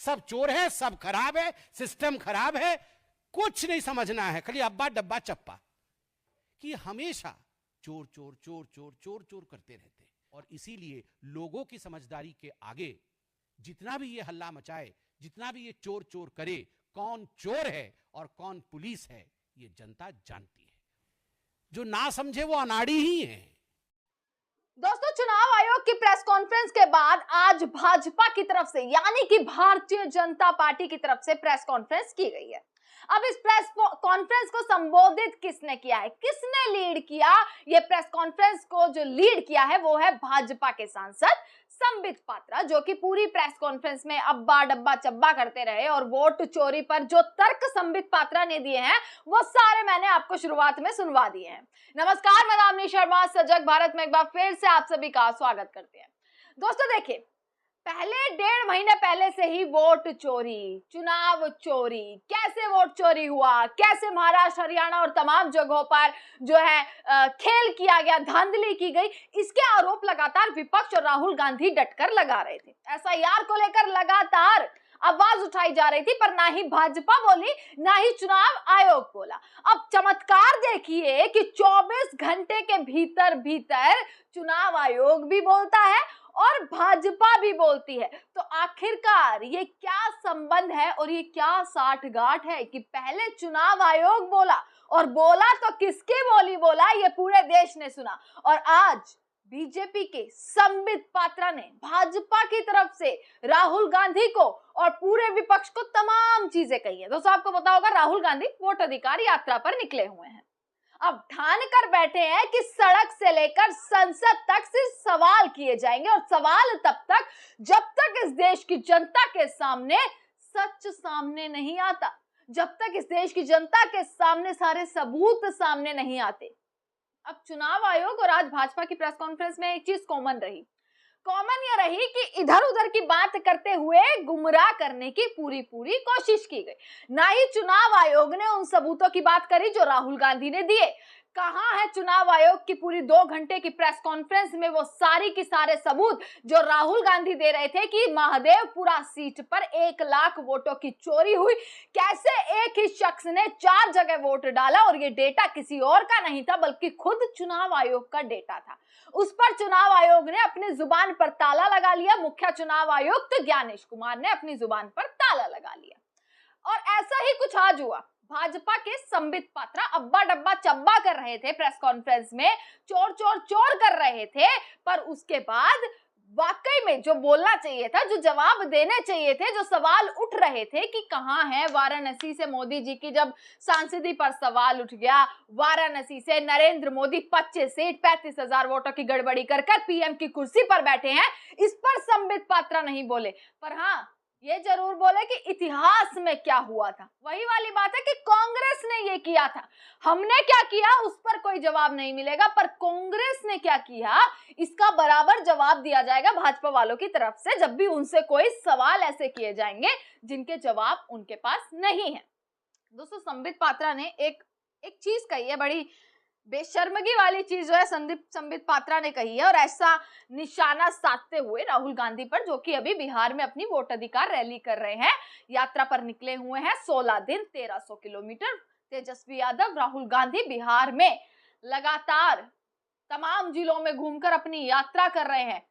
सब चोर है, सब खराब है, सिस्टम खराब है, कुछ नहीं समझना है, खाली अब्बा डब्बा चप्पा, कि हमेशा चोर चोर चोर चोर चोर चोर करते रहते हैं। और इसीलिए लोगों की समझदारी के आगे जितना भी ये हल्ला मचाए, जितना भी ये चोर चोर करे, कौन चोर है और कौन पुलिस है ये जनता जानती है। जो ना समझे वो अनाड़ी ही है। दोस्तों, चुनाव आयोग की प्रेस कॉन्फ्रेंस के बाद आज भाजपा की तरफ से यानी कि भारतीय जनता पार्टी की तरफ से प्रेस कॉन्फ्रेंस की गई है। अब इस प्रेस कॉन्फ्रेंस को संबोधित किसने किया है, किसने लीड किया? ये प्रेस कॉन्फ्रेंस को जो लीड किया है वो है भाजपा के सांसद संबित पात्रा, जो कि पूरी प्रेस कॉन्फ्रेंस में अब्बा डब्बा चब्बा करते रहे और वोट चोरी पर जो तर्क संबित पात्रा ने दिए हैं वो सारे मैंने आपको शुरुआत में सुनवा दिए हैं। नमस्कार, मैं दामिनी शर्मा, सजग भारत में एक बार फिर से आप सभी का स्वागत करते हैं। दोस्तों देखिए, पहले 1.5 महीने पहले से ही वोट चोरी, चुनाव चोरी, कैसे वोट चोरी हुआ, कैसे महाराष्ट्र, हरियाणा और तमाम जगहों पर जो है खेल किया गया, धांधली की गई, इसके आरोप लगातार विपक्ष और राहुल गांधी डटकर लगा रहे थे। एसआईआर को लेकर लगातार आवाज उठाई जा रही थी, पर ना ही भाजपा बोली ना ही चुनाव आयोग बोला। अब चमत्कार देखिए कि 24 घंटे के भीतर भीतर चुनाव आयोग भी बोलता है और भाजपा भी बोलती है। तो आखिरकार ये क्या संबंध है और ये क्या साठगांठ है कि पहले चुनाव आयोग बोला, और बोला तो किसकी बोली बोला ये पूरे देश ने सुना, और आज बीजेपी के संबित पात्रा ने भाजपा की तरफ से राहुल गांधी को और पूरे विपक्ष को तमाम चीजें कही है। दोस्तों, आपको पता होगा राहुल गांधी वोट अधिकार यात्रा पर निकले हुए हैं। अब ठान कर बैठे हैं कि सड़क से लेकर संसद तक सिर्फ सवाल किए जाएंगे, और सवाल तब तक जब तक इस देश की जनता के सामने सच सामने नहीं आता, जब तक इस देश की जनता के सामने सारे सबूत सामने नहीं आते। अब चुनाव आयोग और आज भाजपा की प्रेस कॉन्फ्रेंस में एक चीज कॉमन ये रही कि इधर उधर की बात करते हुए गुमराह करने की पूरी कोशिश की गई। ना ही चुनाव आयोग ने उन सबूतों की बात करी जो राहुल गांधी ने दिए। कहां है चुनाव आयोग की पूरी 2 घंटे की प्रेस कॉन्फ्रेंस में वो सारी की सारे सबूत जो राहुल गांधी दे रहे थे कि महादेवपुरा सीट पर 1 लाख वोटों की चोरी हुई, कैसे एक ही शख्स ने 4 जगह वोट डाला और ये डेटा किसी और का नहीं था बल्कि खुद चुनाव आयोग का डेटा था। उस पर चुनाव आयोग ने अपनी जुबान पर ताला लगा लिया, मुख्य चुनाव आयुक्त ज्ञानेश कुमार ने अपनी जुबान पर ताला लगा लिया। और ऐसा ही कुछ आज हुआ। भाजपा के संबित पात्रा अब्बा डब्बा चब्बा कर रहे थे प्रेस कॉन्फ्रेंस में, चोर चोर चोर कर रहे थे, पर उसके बाद वाकई में जो बोलना चाहिए था, जो जवाब देने चाहिए थे, जो सवाल उठ रहे थे कि कहां है वाराणसी से मोदी जी की जब सांसदी पर सवाल उठ गया, वाराणसी से नरेंद्र मोदी 25 सीट 35,000 वोटों की गड़बड़ी कर पीएम की कुर्सी पर बैठे हैं, इस पर संबित पात्रा नहीं बोले। पर हाँ, ये जरूर बोले कि इतिहास में क्या हुआ था। वही वाली बात है कि कांग्रेस ने ये किया था, हमने क्या किया उस पर कोई जवाब नहीं मिलेगा, पर कांग्रेस ने क्या किया इसका बराबर जवाब दिया जाएगा भाजपा वालों की तरफ से, जब भी उनसे कोई सवाल ऐसे किए जाएंगे जिनके जवाब उनके पास नहीं है। दोस्तों, संबित पात्रा ने एक चीज कही है, बड़ी बेशर्मगी वाली चीज जो है संबित पात्रा ने कही है, और ऐसा निशाना साधते हुए राहुल गांधी पर, जो कि अभी बिहार में अपनी वोट अधिकार रैली कर रहे हैं, यात्रा पर निकले हुए हैं, 16 दिन 1300 किलोमीटर। तेजस्वी यादव, राहुल गांधी बिहार में लगातार तमाम जिलों में घूमकर अपनी यात्रा कर रहे हैं,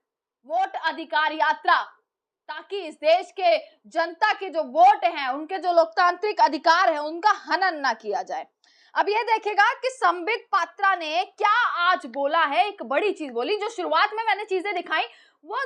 वोट अधिकार यात्रा, ताकि इस देश के जनता के जो वोट हैं, उनके जो लोकतांत्रिक अधिकार है, उनका हनन ना किया जाए। अब ये देखेगा कि संबित पात्रा ने क्या आज बोला है। एक बड़ी चीज बोली, जो शुरुआत में मैंने चीजें दिखाई वो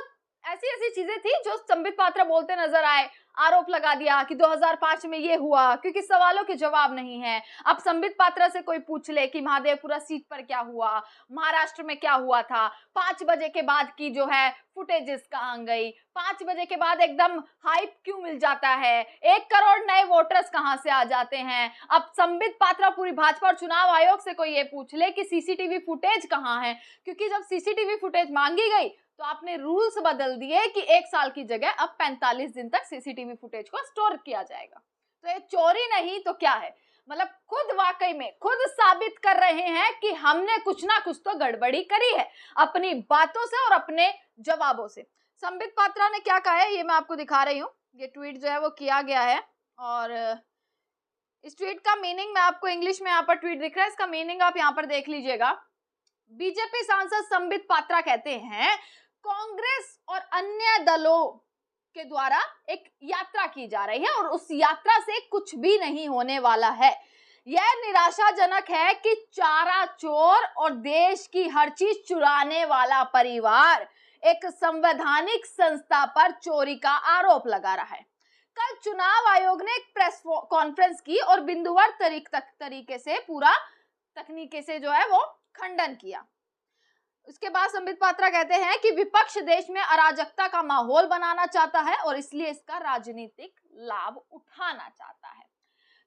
ऐसी चीजें थी जो संबित पात्रा बोलते नजर आए। आरोप लगा दिया कि 2005 में ये हुआ, क्योंकि सवालों के जवाब नहीं है। अब संबित पात्रा से कोई पूछ ले कि महादेवपुरा सीट पर क्या हुआ, महाराष्ट्र में क्या हुआ था, 5 बजे के बाद की जो है फुटेजेस कहां गई, 5 बजे के बाद एकदम हाइप क्यों मिल जाता है, 1 करोड़ नए वोटर्स कहां से आ जाते हैं। अब संबित पात्रा पूरी भाजपा और चुनाव आयोग से कोई ये पूछ ले कि सीसीटीवी फुटेज कहां है, क्योंकि जब सीसीटीवी फुटेज मांगी गई तो आपने रूल्स बदल दिए कि 1 साल की जगह अब 45 दिन तक सीसीटीवी फुटेज को स्टोर किया जाएगा। तो ये चोरी नहीं तो क्या है, मतलब खुद वाकई में खुद साबित कर रहे हैं कि हमने कुछ ना कुछ तो गड़बड़ी करी है अपनी बातों से और अपने जवाबों से। संबित पात्रा ने क्या कहा है ये मैं आपको दिखा रही हूँ, ये ट्वीट जो है वो किया गया है और इस ट्वीट का मीनिंग मैं आपको इंग्लिश में यहाँ पर ट्वीट दिख रहा है, इसका मीनिंग आप यहाँ पर देख लीजिएगा। बीजेपी सांसद संबित पात्रा कहते हैं कांग्रेस और अन्य दलों के द्वारा एक यात्रा की जा रही है और उस यात्रा से कुछ भी नहीं होने वाला है। यह निराशाजनक है कि चारा चोर और देश की हर चीज चुराने वाला परिवार एक संवैधानिक संस्था पर चोरी का आरोप लगा रहा है। कल चुनाव आयोग ने एक प्रेस कॉन्फ्रेंस की और बिंदुवार तरीके से पूरा तकनीके से जो है वो खंडन किया। उसके बाद संबित पात्रा कहते हैं कि विपक्ष देश में अराजकता का माहौल बनाना चाहता है और इसलिए इसका राजनीतिक लाभ उठाना चाहता है।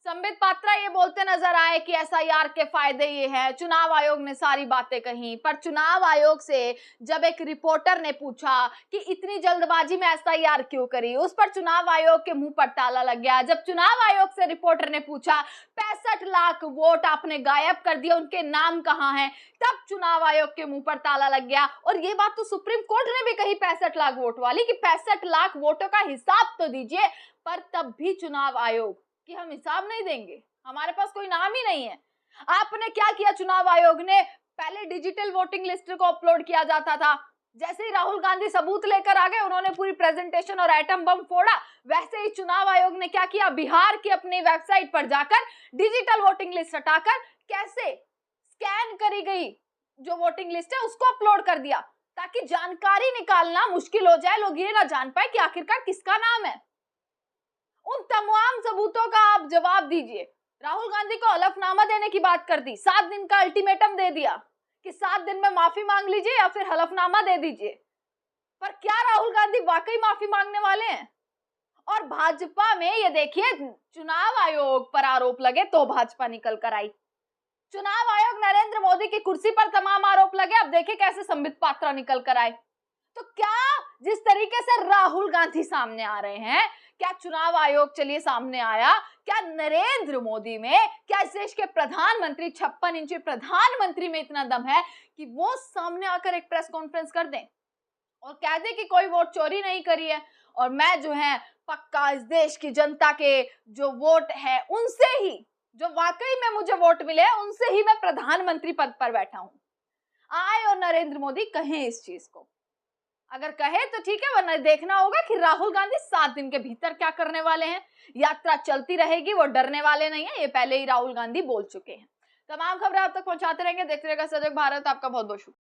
संबित पात्रा ये बोलते नजर आए कि एसआईआर के फायदे ये हैं, चुनाव आयोग ने सारी बातें कही, पर चुनाव आयोग से जब एक रिपोर्टर ने पूछा कि इतनी जल्दबाजी में एसआईआर क्यों करी, उस पर चुनाव आयोग के मुंह पर ताला लग गया। जब चुनाव आयोग से रिपोर्टर ने पूछा 65 लाख वोट आपने गायब कर दिए, उनके नाम कहां हैं, तब चुनाव आयोग के मुंह पर ताला लग गया। और ये बात तो सुप्रीम कोर्ट ने भी कही 65 लाख वोट वाली कि 65 लाख वोटों का हिसाब तो दीजिए, पर तब भी चुनाव आयोग कि हम हिसाब नहीं देंगे, हमारे पास कोई नाम ही नहीं है। आपने क्या किया, चुनाव आयोग ने पहले डिजिटल वोटिंग लिस्ट को अपलोड किया जाता था, जैसे ही राहुल गांधी सबूत लेकर आ गए उन्होंने पूरी प्रेजेंटेशन और एटम बम फोड़ा। वैसे ही चुनाव आयोग ने क्या किया, बिहार की अपनी वेबसाइट पर जाकर डिजिटल वोटिंग लिस्ट हटाकर कैसे स्कैन करी गई जो वोटिंग लिस्ट है उसको अपलोड कर दिया, ताकि जानकारी निकालना मुश्किल हो जाए, लोग ये ना जान पाए कि आखिरकार किसका नाम है। उन तमाम सबूतों का आप जवाब दीजिए। राहुल गांधी को हलफनामा देने की बात कर दी, 7 दिन का अल्टीमेटम दे दिया कि 7 दिन में माफी मांग लीजिए या फिर हलफनामा दे दीजिए। पर क्या राहुल गांधी वाकई माफी मांगने वाले हैं? और भाजपा में ये देखिए, चुनाव आयोग पर आरोप लगे तो भाजपा निकल कर आई। चुनाव आयोग नरेंद्र मोदी की कुर्सी पर तमाम आरोप लगे, अब देखिए कैसे संबित पात्रा निकल कर आए। तो क्या जिस तरीके से राहुल गांधी सामने आ रहे हैं, क्या चुनाव आयोग चलिए सामने आया, क्या नरेंद्र मोदी में, क्या इस देश के प्रधानमंत्री 56 इंची प्रधानमंत्री में इतना दम है कि वो सामने आकर एक प्रेस कॉन्फ्रेंस कर दें और कह दें कि कोई वोट चोरी नहीं करी है और मैं जो है पक्का इस देश की जनता के जो वोट है उनसे ही, जो वाकई में मुझे वोट मिले उनसे ही मैं प्रधानमंत्री पद पर बैठा हूं। आए और नरेंद्र मोदी कहें इस चीज को, अगर कहे तो ठीक है, वरना देखना होगा कि राहुल गांधी 7 दिन के भीतर क्या करने वाले हैं। यात्रा चलती रहेगी, वो डरने वाले नहीं है, ये पहले ही राहुल गांधी बोल चुके हैं। तमाम खबरें आप तक पहुंचाते रहेंगे, देखते रहेगा सजग भारत। आपका बहुत बहुत शुक्रिया।